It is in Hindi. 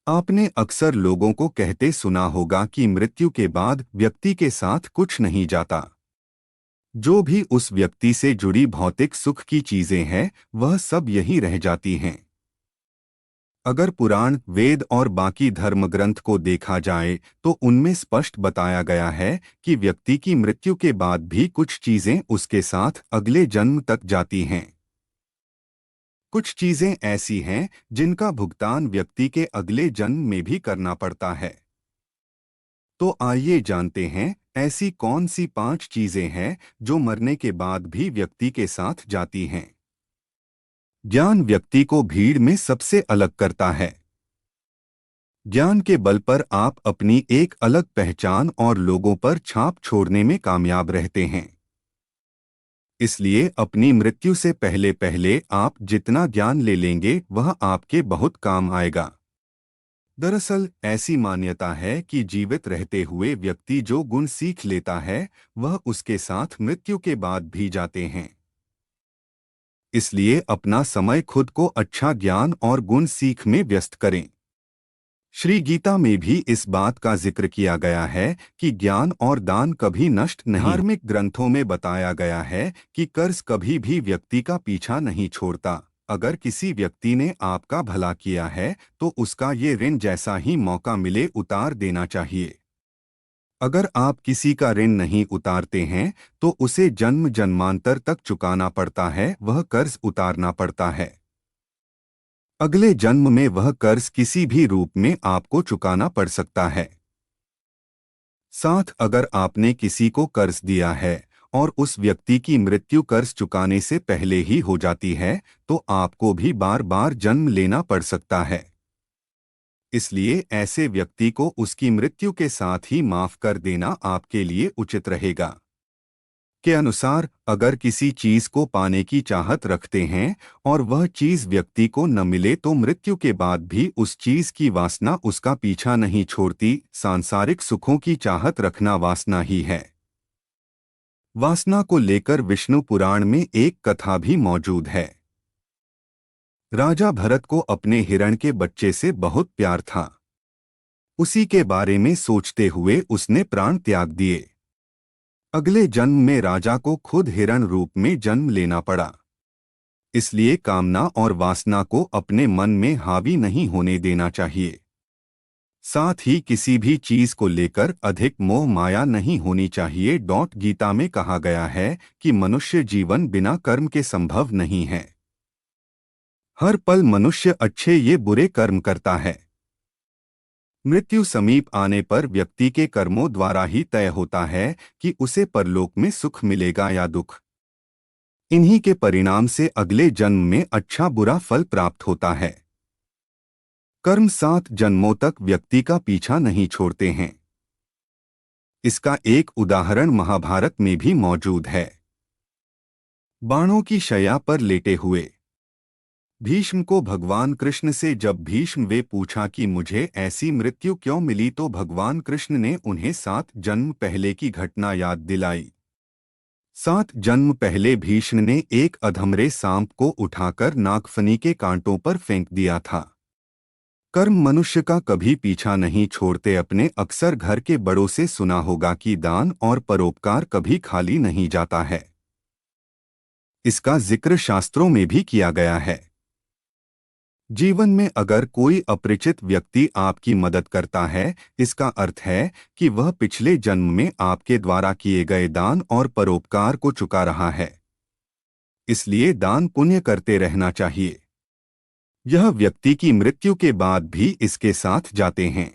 आपने अक्सर लोगों को कहते सुना होगा कि मृत्यु के बाद व्यक्ति के साथ कुछ नहीं जाता। जो भी उस व्यक्ति से जुड़ी भौतिक सुख की चीजें हैं, वह सब यहीं रह जाती हैं। अगर पुराण, वेद और बाकी धर्मग्रंथ को देखा जाए तो उनमें स्पष्ट बताया गया है कि व्यक्ति की मृत्यु के बाद भी कुछ चीजें उसके साथ अगले जन्म तक जाती हैं। कुछ चीजें ऐसी हैं जिनका भुगतान व्यक्ति के अगले जन्म में भी करना पड़ता है। तो आइए जानते हैं ऐसी कौन सी 5 चीजें हैं जो मरने के बाद भी व्यक्ति के साथ जाती हैं। ज्ञान व्यक्ति को भीड़ में सबसे अलग करता है। ज्ञान के बल पर आप अपनी एक अलग पहचान और लोगों पर छाप छोड़ने में कामयाब रहते हैं। इसलिए अपनी मृत्यु से पहले पहले आप जितना ज्ञान ले लेंगे वह आपके बहुत काम आएगा। दरअसल ऐसी मान्यता है कि जीवित रहते हुए व्यक्ति जो गुण सीख लेता है वह उसके साथ मृत्यु के बाद भी जाते हैं। इसलिए अपना समय खुद को अच्छा ज्ञान और गुण सीख में व्यस्त करें। श्री गीता में भी इस बात का जिक्र किया गया है कि ज्ञान और दान कभी नष्ट नहीं। धार्मिक ग्रंथों में बताया गया है कि कर्ज कभी भी व्यक्ति का पीछा नहीं छोड़ता। अगर किसी व्यक्ति ने आपका भला किया है तो उसका ये ऋण जैसा ही मौका मिले उतार देना चाहिए। अगर आप किसी का ऋण नहीं उतारते हैं तो उसे जन्म जन्मांतर तक चुकाना पड़ता है, वह कर्ज उतारना पड़ता है। अगले जन्म में वह कर्ज किसी भी रूप में आपको चुकाना पड़ सकता है। साथ अगर आपने किसी को कर्ज दिया है और उस व्यक्ति की मृत्यु कर्ज चुकाने से पहले ही हो जाती है तो आपको भी बार बार जन्म लेना पड़ सकता है। इसलिए ऐसे व्यक्ति को उसकी मृत्यु के साथ ही माफ कर देना आपके लिए उचित रहेगा। के अनुसार अगर किसी चीज को पाने की चाहत रखते हैं और वह चीज व्यक्ति को न मिले तो मृत्यु के बाद भी उस चीज की वासना उसका पीछा नहीं छोड़ती। सांसारिक सुखों की चाहत रखना वासना ही है। वासना को लेकर विष्णु पुराण में एक कथा भी मौजूद है। राजा भरत को अपने हिरण के बच्चे से बहुत प्यार था। उसी के बारे में सोचते हुए उसने प्राण त्याग दिए। अगले जन्म में राजा को खुद हिरण रूप में जन्म लेना पड़ा। इसलिए कामना और वासना को अपने मन में हावी नहीं होने देना चाहिए। साथ ही किसी भी चीज को लेकर अधिक मोह माया नहीं होनी चाहिए। गीता में कहा गया है कि मनुष्य जीवन बिना कर्म के संभव नहीं है। हर पल मनुष्य अच्छे ये बुरे कर्म करता है। मृत्यु समीप आने पर व्यक्ति के कर्मों द्वारा ही तय होता है कि उसे परलोक में सुख मिलेगा या दुख। इन्हीं के परिणाम से अगले जन्म में अच्छा बुरा फल प्राप्त होता है। कर्म 7 जन्मों तक व्यक्ति का पीछा नहीं छोड़ते हैं। इसका एक उदाहरण महाभारत में भी मौजूद है। बाणों की शैया पर लेटे हुए भीष्म को भगवान कृष्ण से जब भीष्म वे पूछा कि मुझे ऐसी मृत्यु क्यों मिली तो भगवान कृष्ण ने उन्हें 7 जन्म पहले की घटना याद दिलाई। 7 जन्म पहले भीष्म ने एक अधमरे सांप को उठाकर नागफनी के कांटों पर फेंक दिया था। कर्म मनुष्य का कभी पीछा नहीं छोड़ते। अपने अक्सर घर के बड़ों से सुना होगा कि दान और परोपकार कभी खाली नहीं जाता है। इसका जिक्र शास्त्रों में भी किया गया है। जीवन में अगर कोई अपरिचित व्यक्ति आपकी मदद करता है, इसका अर्थ है कि वह पिछले जन्म में आपके द्वारा किए गए दान और परोपकार को चुका रहा है। इसलिए दान पुण्य करते रहना चाहिए। यह व्यक्ति की मृत्यु के बाद भी इसके साथ जाते हैं।